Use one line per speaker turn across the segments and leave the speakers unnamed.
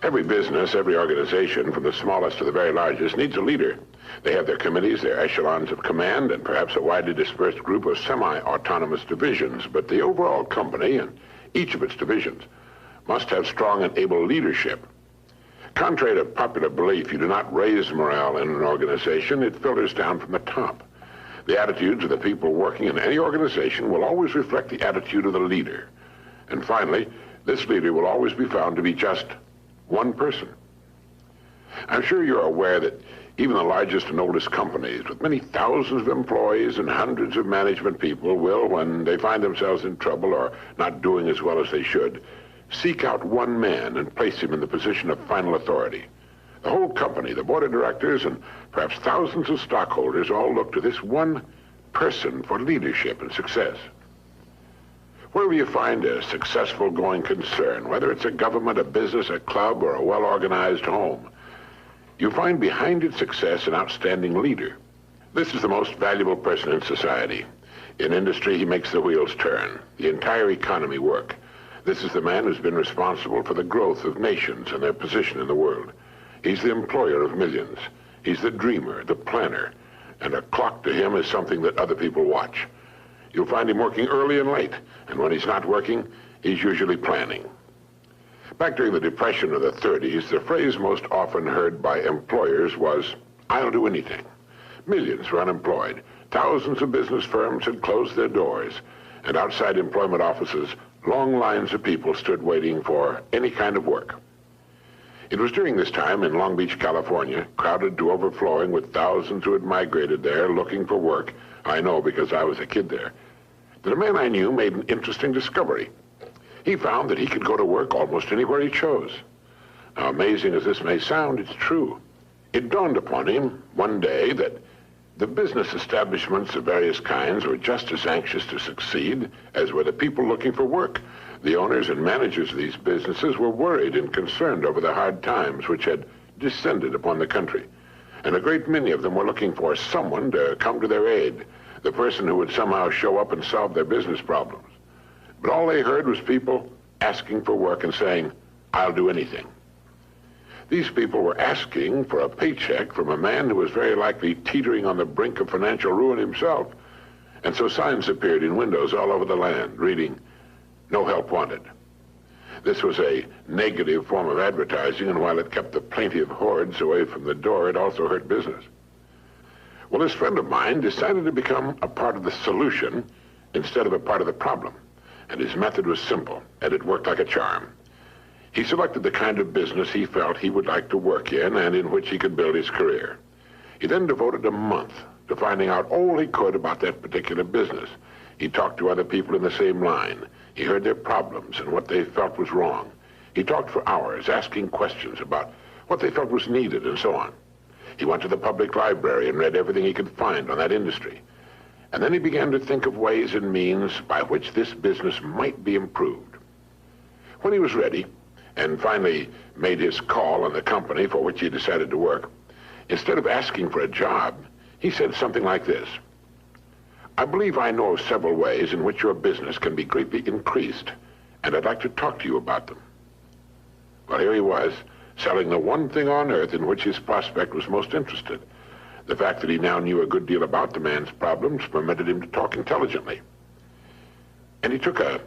Every business, every organization, from the smallest to the very largest, needs a leader. They have their committees, their echelons of command, and perhaps a widely dispersed group of semi-autonomous divisions. But the overall company and each of its divisions must have strong and able leadership. Contrary to popular belief, you do not raise morale in an organization. It filters down from the top. The attitudes of the people working in any organization will always reflect the attitude of the leader. And finally, this leader will always be found to be just one person. I'm sure you're aware that even the largest and oldest companies, with many thousands of employees and hundreds of management people, will, when they find themselves in trouble or not doing as well as they should, seek out one man and place him in the position of final authority. The whole company, the board of directors, and perhaps thousands of stockholders all look to this one person for leadership and success. Wherever you find a successful going concern, whether it's a government, a business, a club, or a well-organized home, you find behind its success an outstanding leader. This is the most valuable person in society. In industry, he makes the wheels turn, the entire economy work. This is the man who's been responsible for the growth of nations and their position in the world. He's the employer of millions. He's the dreamer, the planner, and a clock to him is something that other people watch. You'll find him working early and late, and when he's not working, he's usually planning. Back during the Depression of the 30s, the phrase most often heard by employers was, "I'll do anything." Millions were unemployed. Thousands of business firms had closed their doors, and outside employment offices, long lines of people stood waiting for any kind of work. It was during this time in Long Beach, California, crowded to overflowing with thousands who had migrated there looking for work, I know because I was a kid there, that a man I knew made an interesting discovery. He found that he could go to work almost anywhere he chose. Now, amazing as this may sound, it's true. It dawned upon him one day that the business establishments of various kinds were just as anxious to succeed as were the people looking for work. The owners and managers of these businesses were worried and concerned over the hard times which had descended upon the country. And a great many of them were looking for someone to come to their aid, the person who would somehow show up and solve their business problems. But all they heard was people asking for work and saying, "I'll do anything." These people were asking for a paycheck from a man who was very likely teetering on the brink of financial ruin himself. And so signs appeared in windows all over the land, reading, "No help wanted." This was a negative form of advertising, and while it kept the plaintive hordes away from the door, it also hurt business. Well, this friend of mine decided to become a part of the solution instead of a part of the problem. And his method was simple, and it worked like a charm. He selected the kind of business he felt he would like to work in and in which he could build his career. He then devoted a month to finding out all he could about that particular business. He talked to other people in the same line. He heard their problems and what they felt was wrong. He talked for hours, asking questions about what they felt was needed and so on. He went to the public library and read everything he could find on that industry. And then he began to think of ways and means by which this business might be improved. When he was ready, and finally made his call on the company for which he decided to work, instead of asking for a job, he said something like this: "I believe I know of several ways in which your business can be greatly increased, and I'd like to talk to you about them." Well, here he was, selling the one thing on earth in which his prospect was most interested. The fact that he now knew a good deal about the man's problems permitted him to talk intelligently. And he took a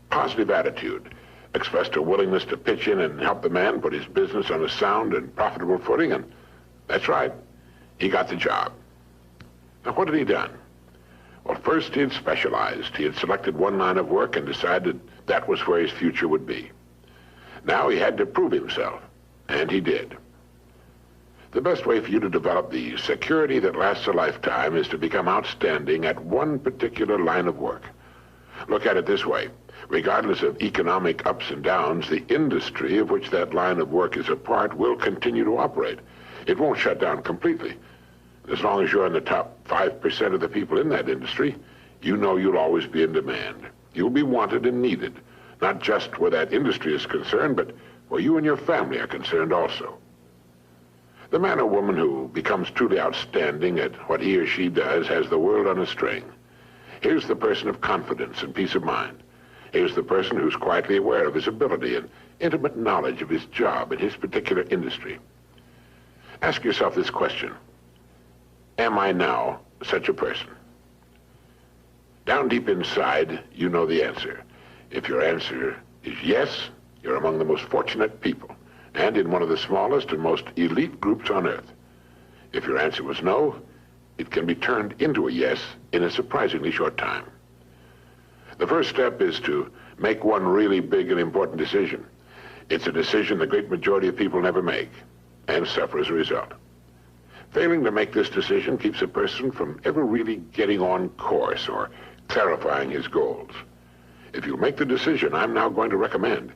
positive attitude, expressed a willingness to pitch in and help the man put his business on a sound and profitable footing, and that's right, he got the job. Now, what had he done? Well, first he had specialized. He had selected one line of work and decided that was where his future would be. Now he had to prove himself, and he did. The best way for you to develop the security that lasts a lifetime is to become outstanding at one particular line of work. Look at it this way. Regardless of economic ups and downs, the industry of which that line of work is a part will continue to operate. It won't shut down completely. As long as you're in the top 5% of the people in that industry, you know you'll always be in demand. You'll be wanted and needed, not just where that industry is concerned, but where you and your family are concerned also. The man or woman who becomes truly outstanding at what he or she does has the world on a string. Here's the person of confidence and peace of mind. Here's the person who's quietly aware of his ability and intimate knowledge of his job in his particular industry. Ask yourself this question: am I now such a person? Down deep inside, you know the answer. If your answer is yes, you're among the most fortunate people, and in one of the smallest and most elite groups on earth. If your answer was no, it can be turned into a yes in a surprisingly short time. The first step is to make one really big and important decision. It's a decision the great majority of people never make, and suffer as a result. Failing to make this decision keeps a person from ever really getting on course or clarifying his goals. If you make the decision I'm now going to recommend,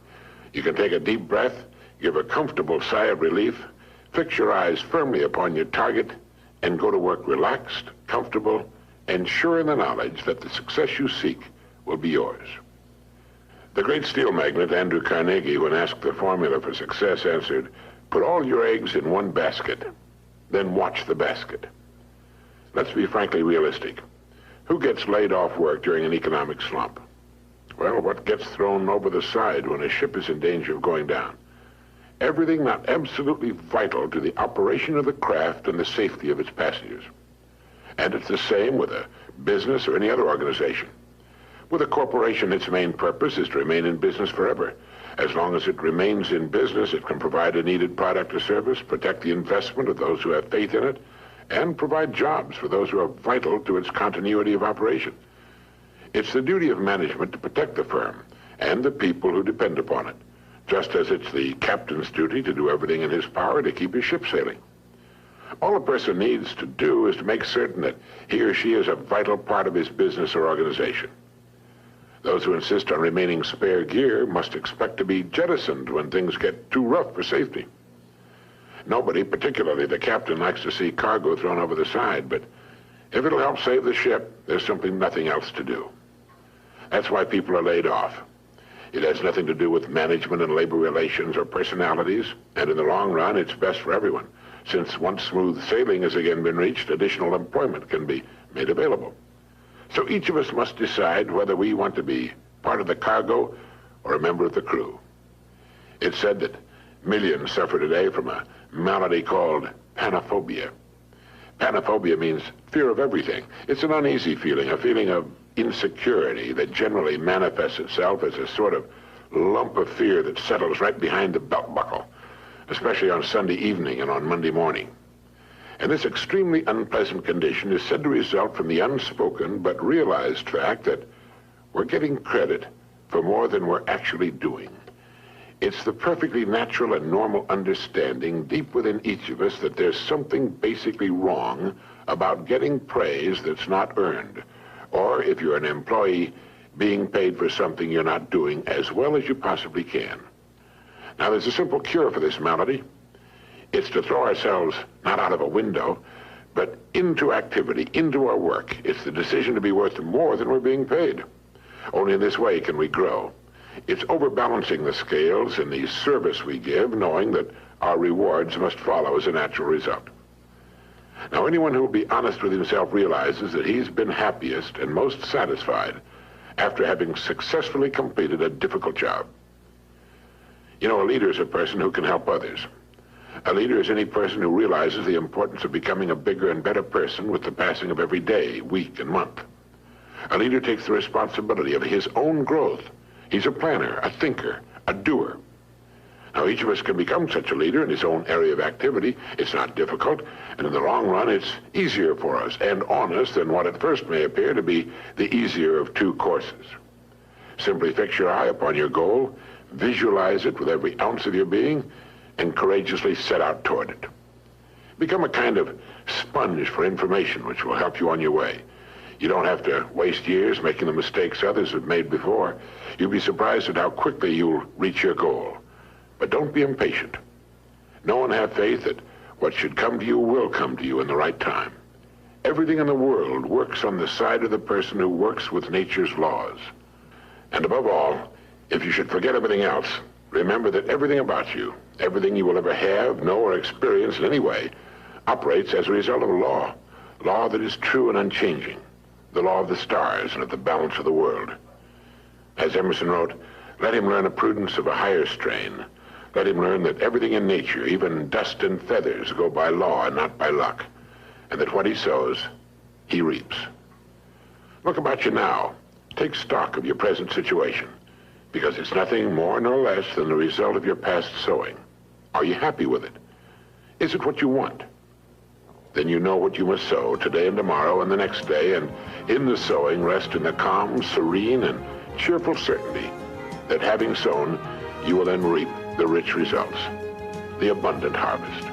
you can take a deep breath, give a comfortable sigh of relief, fix your eyes firmly upon your target, and go to work relaxed, comfortable, and sure in the knowledge that the success you seek will be yours. The great steel magnate Andrew Carnegie, when asked the formula for success, answered, "Put all your eggs in one basket, then watch the basket." Let's be frankly realistic. Who gets laid off work during an economic slump? Well, what gets thrown over the side when a ship is in danger of going down? Everything not absolutely vital to the operation of the craft and the safety of its passengers. And it's the same with a business or any other organization. With a corporation, its main purpose is to remain in business forever. As long as it remains in business, it can provide a needed product or service, protect the investment of those who have faith in it, and provide jobs for those who are vital to its continuity of operation. It's the duty of management to protect the firm and the people who depend upon it, just as it's the captain's duty to do everything in his power to keep his ship sailing. All a person needs to do is to make certain that he or she is a vital part of his business or organization. Those who insist on remaining spare gear must expect to be jettisoned when things get too rough for safety. Nobody, particularly the captain, likes to see cargo thrown over the side, but if it'll help save the ship, there's simply nothing else to do. That's why people are laid off. It has nothing to do with management and labor relations or personalities, and in the long run, it's best for everyone, since once smooth sailing has again been reached, additional employment can be made available. So each of us must decide whether we want to be part of the cargo or a member of the crew. It's said that millions suffer today from a malady called panophobia. Panophobia means fear of everything. It's an uneasy feeling, a feeling of insecurity that generally manifests itself as a sort of lump of fear that settles right behind the belt buckle, especially on Sunday evening and on Monday morning. And this extremely unpleasant condition is said to result from the unspoken but realized fact that we're getting credit for more than we're actually doing. It's the perfectly natural and normal understanding deep within each of us that there's something basically wrong about getting praise that's not earned, or if you're an employee, being paid for something you're not doing as well as you possibly can. Now, there's a simple cure for this malady. It's to throw ourselves not out of a window, but into activity, into our work. It's the decision to be worth more than we're being paid. Only in this way can we grow. It's overbalancing the scales in the service we give, knowing that our rewards must follow as a natural result. Now, anyone who will be honest with himself realizes that he's been happiest and most satisfied after having successfully completed a difficult job. You know, a leader is a person who can help others. A leader is any person who realizes the importance of becoming a bigger and better person with the passing of every day, week, and month. A leader takes the responsibility of his own growth. He's a planner, a thinker, a doer. Now, each of us can become such a leader in his own area of activity. It's not difficult, and in the long run, it's easier for us and on us than what at first may appear to be the easier of two courses. Simply fix your eye upon your goal, visualize it with every ounce of your being, and courageously set out toward it. Become a kind of sponge for information which will help you on your way. You don't have to waste years making the mistakes others have made before. You'll be surprised at how quickly you'll reach your goal. But don't be impatient. Know and have faith that what should come to you will come to you in the right time. Everything in the world works on the side of the person who works with nature's laws. And above all, if you should forget everything else, remember that everything about you, everything you will ever have, know, or experience in any way, operates as a result of a law that is true and unchanging, the law of the stars and of the balance of the world. As Emerson wrote, Let him learn a prudence of a higher strain. Let him learn that everything in nature, even dust and feathers, go by law and not by luck, and that what he sows, he reaps. Look about you now. Take stock of your present situation, because it's nothing more nor less than the result of your past sowing. Are you happy with it? Is it what you want? Then you know what you must sow today and tomorrow and the next day, and in the sowing rest in the calm, serene, and cheerful certainty that having sown, you will then reap the rich results, the abundant harvest.